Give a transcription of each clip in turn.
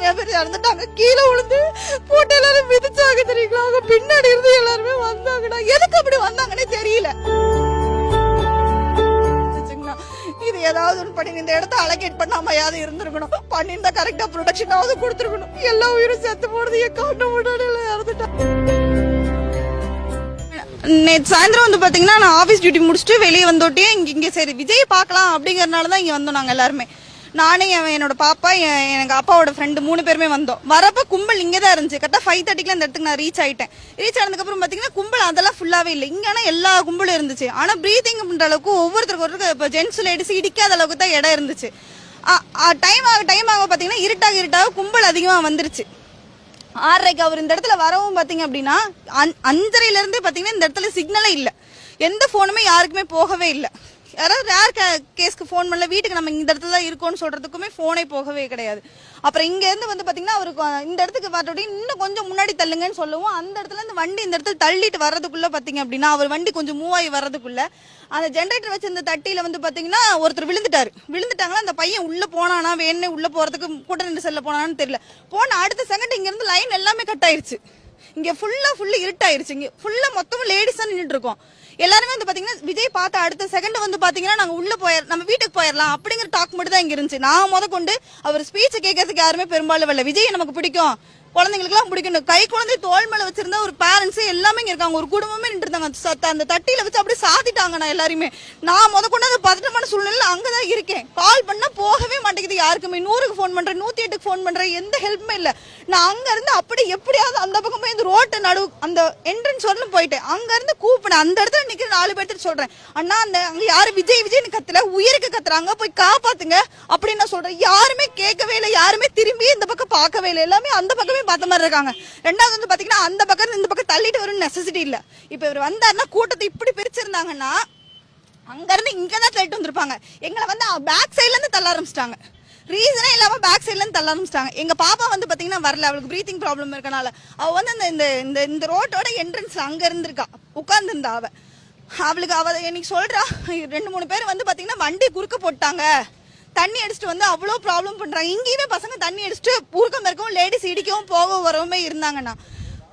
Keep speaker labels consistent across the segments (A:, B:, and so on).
A: நிறைய பேர் இறந்துட்டாங்க. கீழே விழுந்து போட்டு எல்லாரும் மிதிச்சாங்க தெரியுங்களா. அவங்க பின்னாடி இருந்து எல்லாருமே வந்தாங்கண்ணா. எதுக்கு அப்படி வந்தாங்கன்னே தெரியல. இது ஏதாவது ஒன்று பண்ணி இந்த இடத்த அலோகேட் பண்ணாம யாவது இருந்திருக்கணும். பண்ணியிருந்தா கரெக்டா ப்ரொடக்ஷனாவது கொடுத்துருக்கணும். எல்லா உயிரும் செத்து போடுறது என் காட்ட முன்னாடி இறந்துட்டாங்க. நேற்று சாயந்தரம் வந்து பாத்தீங்கன்னா நான் ஆபீஸ் டியூட்டி முடிச்சுட்டு வெளியே வந்தோட்டே இங்க சரி விஜய் பார்க்கலாம் அப்படிங்கறதுனாலதான் இங்க வந்தோம். நாங்க எல்லாருமே நானே என்னோட பாப்பா எங்க அப்பாவோட ஃப்ரெண்டு 3 பேருமே வந்தோம். வரப்ப கும்பல் இங்கதான் இருந்துச்சு. கரெக்டா 5:30 அந்த இடத்துக்கு நான் ரீச் ஆயிட்டேன். ரீச் ஆனதுக்கு அப்புறம் பாத்தீங்கன்னா கும்பல் அதெல்லாம் ஃபுல்லாவே இல்லை. இங்கன்னா எல்லா கும்பலும் இருந்துச்சு. ஆனா பிரீத்திங் பண்ற அளவுக்கு ஒவ்வொருத்தருக்கு இப்போ ஜென்ஸ் லேடிஸ் இடிக்காத அளவுக்கு தான் இடம் இருந்துச்சு. டைம் ஆக பாத்தீங்கன்னா இருட்டாக கும்பல் அதிகமா வந்துருச்சு. 6:30 அவர் இந்த இடத்துல வரவும் பாத்தீங்க அப்படின்னா 5:30 இருந்து பாத்தீங்கன்னா இந்த இடத்துல சிக்னலே இல்ல. எந்த போனுமே யாருக்குமே போகவே இல்லை. யாராவது ரேர் கேஸ்க்கு ஃபோன் பண்ணல. வீட்டுக்கு நம்ம இந்த இடத்துல தான் இருக்கோம்னு சொல்றதுக்குமே போனே போகவே கிடையாது. அப்புறம் இங்க இருந்து வந்து பாத்தீங்கன்னா அவருக்கு இந்த இடத்துக்கு வரட்டி இன்னும் கொஞ்சம் முன்னாடி தள்ளுங்கன்னு சொல்லுவோம். அந்த இடத்துல இருந்து வண்டி இந்த இடத்துல தள்ளிட்டு வர்றதுக்குள்ள பாத்தீங்க அப்படின்னா அவர் வண்டி கொஞ்சம் மூவ் ஆகி வர்றதுக்குள்ள அந்த ஜென்ரேட்டர் வச்சிருந்த தட்டியில வந்து பாத்தீங்கன்னா ஒருத்தர் விழுந்துட்டாங்களா. அந்த பையன் உள்ள போனானா வேணே உள்ள போறதுக்கு கூட்ட நின்று செல்ல போனான்னு தெரியல. போன அடுத்த செகண்ட் இங்க இருந்து லைன் எல்லாமே கட் ஆயிருச்சு. இங்க ஃபுல்லா இருட்டாயிருச்சு. இங்க ஃபுல்லா மொத்தமும் லேடிஸ் தான் நின்றுட்டு இருக்கோம். எல்லாருமே வந்து பாத்தீங்கன்னா விஜய் பார்த்த அடுத்த செகண்ட் வந்து பாத்தீங்கன்னா நாங்க உள்ள நம்ம வீட்டுக்கு போயிடலாம் அப்படிங்கிற டாக் மட்டும் தான் இங்க இருந்துச்சு. நான் கொண்டு அவர் ஸ்பீச் கேட்கறதுக்கு யாருமே பெரும்பாலும் வரல. விஜய் நமக்கு பிடிக்கும், குழந்தைங்களுக்கு எல்லாம் பிடிக்கும். கை குழந்தை தோல் மேல வச்சிருந்தா ஒரு பேரண்ட்ஸ் எல்லாமே இங்க இருக்காங்க. ஒரு குடும்பமே நின்று இருந்தாங்க. அந்த தட்டியில வச்சு அப்படியே சாத்திட்டாங்க. நான் எல்லாருமே நான் கொண்டு அந்த பதட்டமான சூழ்நிலை அங்கதான் இருக்கேன். கால் பண்ணா போகவே மாட்டேங்குது யாருக்குமே. 100க்கு ஃபோன் பண்றேன், 108க்கு ஃபோன் பண்றேன். எந்த ஹெல்ப்புமே இல்ல. நான் அங்க இருந்து அப்படி எப்படியாவது அந்த பக்கம் போய் இந்த ரோட்டு நடு அந்த என்ட்ரன்ஸ் வரலும் போயிட்டேன். அங்க இருந்து கூப்பினேன். அந்த இடத்துல நிக்கிற 4 பேர்த்து சொல்றேன், அண்ணா அந்த அங்க யாரு விஜய்னு கத்துல உயிருக்கு கத்துறாங்க, போய் காப்பாத்துங்க அப்படின்னு நான் சொல்றேன். யாருமே கேட்கவே இல்லை. யாருமே திரும்பி இந்த பக்கம் பார்க்கவே இல்லை. எல்லாமே அந்த பக்கமே பார்த்த மாதிரி இருக்காங்க. ரெண்டாவது வந்து பாத்தீங்கன்னா அந்த பக்கம் இந்த பக்கம் தள்ளிட்டு வரும் நெசசிட்டி இல்ல. இப்ப இவர் வந்தாருன்னா கூட்டத்தை இப்படி பிரிச்சிருந்தாங்கன்னா அங்க இருந்து இங்கதான் தள்ளிட்டு வந்திருப்பாங்க. எங்களை வந்து பேக் சைட்ல இருந்து தள்ள ஆரம்பிச்சிட்டாங்க. ரீசனே இல்லாம பேக் சைட்ல இருந்து தள்ள ஆரம்பிச்சிட்டாங்க. எங்க பாப்பா வந்து பாத்தீங்கன்னா வரல. அவளுக்கு பிரீத்திங் ப்ராப்ளம் இருக்கனால அவ வந்து இந்த ரோட்டோட என்ட்ரன்ஸ்ல அங்க இருந்திருக்கா, உட்கார்ந்து இருந்தா. அவ இன்னைக்கு சொல்றா 2-3 பேர் வந்து பாத்தீங்கன்னா வண்டி குறுக்க போட்டாங்க, தண்ணி அடிச்சுட்டு வந்து அவ்வளோ ப்ராப்ளம் பண்றாங்க. இங்கேயுமே பசங்க தண்ணி அடிச்சுட்டு ஊருக்கம் இருக்கவும் லேடிஸ் இடிக்கவும் போக வரவுமே இருந்தாங்கண்ணா.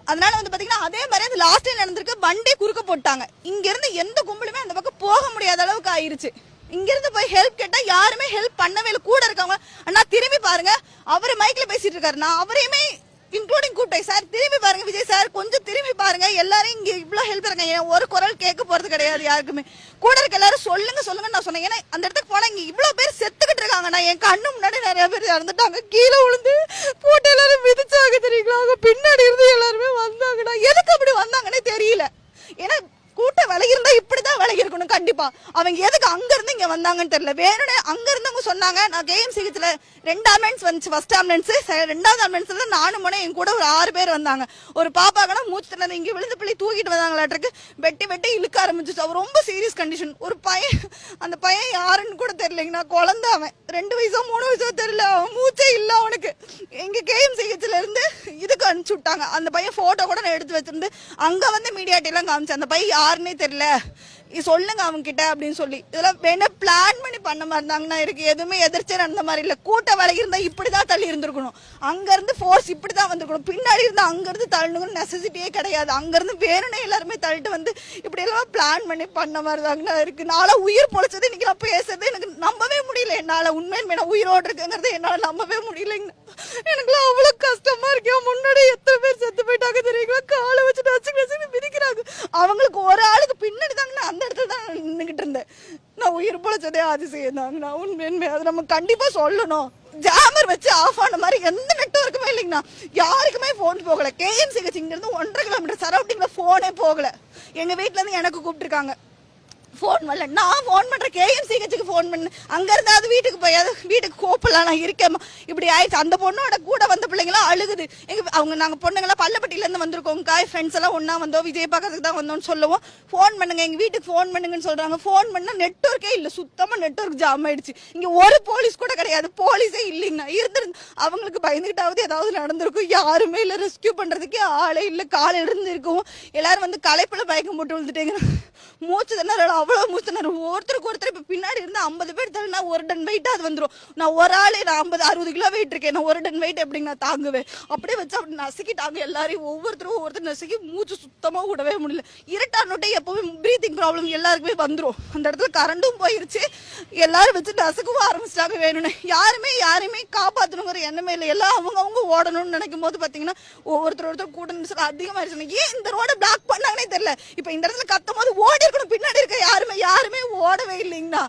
A: அதனால வந்து பாத்தீங்கன்னா அதே மாதிரி அந்த லாஸ்ட் டைம் நடந்திருக்கு. வண்டி குறுக்க போட்டாங்க. இங்க இருந்து எந்த கும்பலுமே அந்த பக்கம் போக முடியாத அளவுக்கு ஆயிருச்சு. இங்க இருந்து போய் ஹெல்ப் கேட்டா யாருமே ஹெல்ப் பண்ணவே இல்லை. கூட இருக்கவங்க அண்ணா திரும்பி பாருங்க, அவரு மைக்ல பேசிட்டு இருக்காரு. நான் அவரையுமே இன்க்ளூடிங் கூப்பிட்டேன். சார் திரும்பி பாருங்க, விஜய் சார் கொஞ்சம் திரும்பி பாருங்க, எல்லாரும் இங்க இவ்வளவு ஹெல்ப் இருக்காங்க. ஒரு குரல் கேட்க போறது கிடையாது யாருக்குமே. கூட இருக்க எல்லாரும் சொல்லுங்க நான் சொன்னேன். ஏன்னா அந்த இடத்துக்கு போனா இங்க இவ்வளவு பேர் செத்துக்கிட்டு இருக்காங்க. நான் என் கண்ணு முன்னாடி நிறைய பேர் இறந்துட்டாங்க. கீழே விழுந்து போட்டு எல்லாரும் மிதிச்சாங்க தெரியுங்களா. அவங்க பின்னாடி இருந்து எல்லாருமே வந்தாங்கண்ணா. எதுக்கு அப்படி வந்தாங்கன்னே தெரியல. ஏன்னா கூட்ட விலகி இருந்தா இப்படிதான் விலகி இருக்கணும் கண்டிப்பா. அவங்க எதுக்கு அங்க இருந்து இங்க வந்தாங்கன்னு தெரியல. வேணும்னே அங்க இருந்தவங்க சொன்னாங்க. நான் KMCHல 2 ஆம்புலன்ஸ் வந்துச்சு. ஃபர்ஸ்ட் ஆம்புலன்ஸ், 2வது ஆம்புலன்ஸ்ல நானும் போனேன். என் கூட ஒரு 6 பேர் வந்தாங்க. ஒரு பாப்பாக்கனா மூச்சு திணறது, இங்க விழுந்து பிள்ளை தூக்கிட்டு வந்தாங்களாட்டுக்கு. வெட்டி இழுக்க ஆரம்பிச்சிச்சு. அவர் ரொம்ப சீரியஸ் கண்டிஷன். ஒரு பையன், அந்த பையன் யாருன்னு கூட தெரியலைங்கண்ணா. குழந்தை, அவன் 2 வயசோ 3 வயசோ தெரியல. அவன் மூச்சே இல்ல அவனுக்கு. எங்க KMCHல இருந்து இதுக்கு அனுப்பிச்சு விட்டாங்க. அந்த பையன் போட்டோ கூட நான் எடுத்து வச்சிருந்து அங்க வந்து மீடியாட்டி எல்லாம் காமிச்சேன். அந்த பையன் யாருன்னே தெரியல, சொல்லுங்க அவங்க கிட்ட அப்படின்னு சொல்லி. இதெல்லாம் வேணா பிளான் பண்ணி பண்ண மாதிரி இருந்தாங்கன்னா இருக்கு. எதுவுமே எதிர்த்து நடந்த மாதிரி இல்ல. கூட்ட விலகி இருந்தா இப்படிதான் தள்ளி இருந்திருக்கணும். அங்க இருந்து போர்ஸ் இப்படிதான் வந்திருக்கணும். பின்னாடி இருந்தா அங்க இருந்து தள்ளணும்னு நெசசிட்டியே கிடையாது. அங்க இருந்து வேணும்னே எல்லாருமே தள்ளிட்டு வந்து இப்படி எல்லாம் பிளான் பண்ணி பண்ண மாதிரி தாங்கண்ணா இருக்கு. நாளா உயிர் பொழைச்சது இன்னைக்கு நான் பேசுறது எனக்கு நம்பவே முடியல. என்னால உண்மையில உயிரோடு இருக்குங்கிறது என்னால நம்பவே முடியலைங்க. எனக்குலாம் அவ்வளவு கஷ்டமா இருக்கு. முன்னாடி எத்தனை பேர் செத்து போயிட்டாங்க தெரியுங்களா. காலை வச்சுட்டு வச்சு மிதிக்கிறாங்க. அவங்களுக்கு ஒரு ஆளுக்கு பின்னாடி தாங்கண்ணா அந்த இடத்துல தான் நின்றுகிட்டு இருந்தேன். நான் உயிர் பொழைச்சதே அதிசயம் தாங்கண்ணா. உண்மையுமே அது நம்ம கண்டிப்பா சொல்லணும். ஜாமர் வச்சு ஆஃப் ஆன மாதிரி எந்த நெட்வொர்க்குமே இல்லைங்கண்ணா. யாருக்குமே போன் போகல. KMCH இங்க இருந்து 1.5 கிலோமீட்டர் சரௌண்டிங்ல போனே போகல. எங்க வீட்டுல இருந்து எனக்கு கூப்பிட்டுருக்காங்க. போன் வரல. நான் போன் பண்றேன் KMCHக்கு போன் பண்ண. அங்க இருந்தாவது வீட்டுக்கு போயாவது வீட்டுக்கு கோப்பலாம் நான் இருக்கேன். இப்படி ஆயிடுச்சு. அந்த பொண்ணோட கூட வந்த பிள்ளைங்களாம் அழுகுது. அவங்க நாங்க பொண்ணுங்களாம் பள்ளப்பட்டியில இருந்து வந்திருக்கோம். ஃப்ரெண்ட்ஸ் எல்லாம் ஒன்னா வந்தோம். விஜய் பார்க்கறதுக்கு தான் வந்தோம்னு சொல்லுவோம். போன் பண்ணுங்க, எங்க வீட்டுக்கு போன் பண்ணுங்கன்னு சொல்றாங்க. போன் பண்ணா நெட்வொர்க்கே இல்ல. சுத்தமா நெட்வொர்க் ஜாம் ஆயிடுச்சு. இங்க ஒரு போலீஸ் கூட கிடையாது. போலீஸே இல்லைங்கண்ணா. இருந்து அவங்களுக்கு பயந்துகிட்டாவது ஏதாவது நடந்திருக்கும். யாருமே இல்ல. ரெஸ்கியூ பண்றதுக்கே ஆளே இல்ல. காலையில இருந்து இருக்கும். எல்லாரும் வந்து களைப்புல பயக்கம் போட்டு விழுந்துட்டேங்க. மூச்சு திணறல அவ்வளவு மூச்சினாரு. ஒருத்தருக்கு ஒருத்தர் இப்ப பின்னாடி இருந்து 50 பேர் தள்ளினா 1 டன் வெயிட் அது வந்துடும். நான் ஒரு ஆளே நான் 50-60 கிலோ வெயிட் இருக்கேன். நான் 1 டன் வெயிட் எப்படிங்க நான் தாங்குவேன்? அப்படியே வச்சு அப்படி நசுக்கிட்டாங்க எல்லாரையும். ஒவ்வொருத்தர் நசுக்கி மூச்சு சுத்தமா விடவே முடியல. இருட்டானோட்டே எப்பவுமே பிரீத்திங் ப்ராப்ளம் எல்லாருக்குமே வந்துடும். அந்த இடத்துல கரண்டும் போயிருச்சு. எல்லாரும் வச்சு நசுக்கவும் ஆரம்பிச்சிட்டாங்க வேணும்னு. யாருமே காப்பாற்றணுங்கிற எண்ணமே இல்லை. எல்லாம் அவங்க ஓடணும்னு நினைக்கும் போது பாத்தீங்கன்னா ஒருத்தர் கூட அதிகமாயிருச்சு. ஏன் இந்த ரோட பிளாக் பண்ணாங்கன்னே தெரியல. இப்ப இந்த இடத்துல கத்தும் போது ஓடி இருக்கணும். பின்னாடி இருக்க யாருமே ஓடவே இல்லைங்கண்ணா.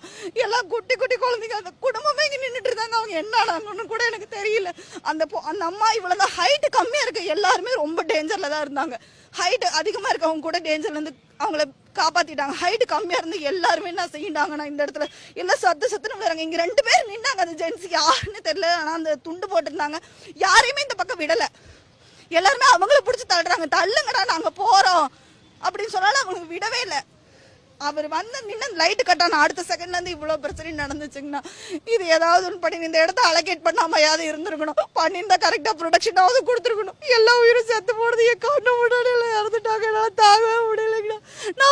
A: எல்லாம் குட்டி குழந்தைங்க, அந்த குடும்பமே இங்க நின்றுட்டு இருந்தாங்க. அவங்க என்ன ஆனாங்கன்னு கூட எனக்கு தெரியல. அந்த அம்மா இவ்வளவுதான் ஹைட் கம்மியா இருக்கு. எல்லாருமே ரொம்ப டேஞ்சர்ல தான் இருந்தாங்க. ஹைட் அதிகமா இருக்கவங்க கூட டேஞ்சர்ல இருந்து அவங்கள காப்பாத்திட்டாங்க. ஹைட் கம்மியா இருந்து எல்லாருமே என்ன செய்யிட்டாங்கன்னா இந்த இடத்துல எல்லாம் சத்துன்னு வராங்க. இங்க 2 பேர் நின்னாங்க. அந்த ஜென்ஸ் யாருன்னு தெரியல. ஆனா அந்த துண்டு போட்டிருந்தாங்க. யாரையுமே இந்த பக்கம் விடல. எல்லாருமே அவங்கள பிடிச்சி தள்ளுறாங்க. தள்ளுங்கடா நாங்க போறோம் அப்படின்னு சொன்னாலும் அவங்களுக்கு விடவே இல்லை. அவர் வந்து நின்று லைட்டு கட்டான அடுத்த செகண்ட்ல இருந்து இவ்வளவு பிரச்சனை நடந்துச்சுங்கன்னா இது ஏதாவது ஒன்று பண்ணி இந்த இடத்த அலோகேட் பண்ணாமையாவது இருந்திருக்கணும். பண்ணியிருந்தா கரெக்டா ப்ரொடக்ஷனாவது கொடுத்துருக்கணும். எல்லா உயிரும் செத்து போடுறது என் கண்ணு முன்னாடியில இறந்துட்டாங்க. என்னால தாங்கவே முடியலைங்கண்ணா. நான்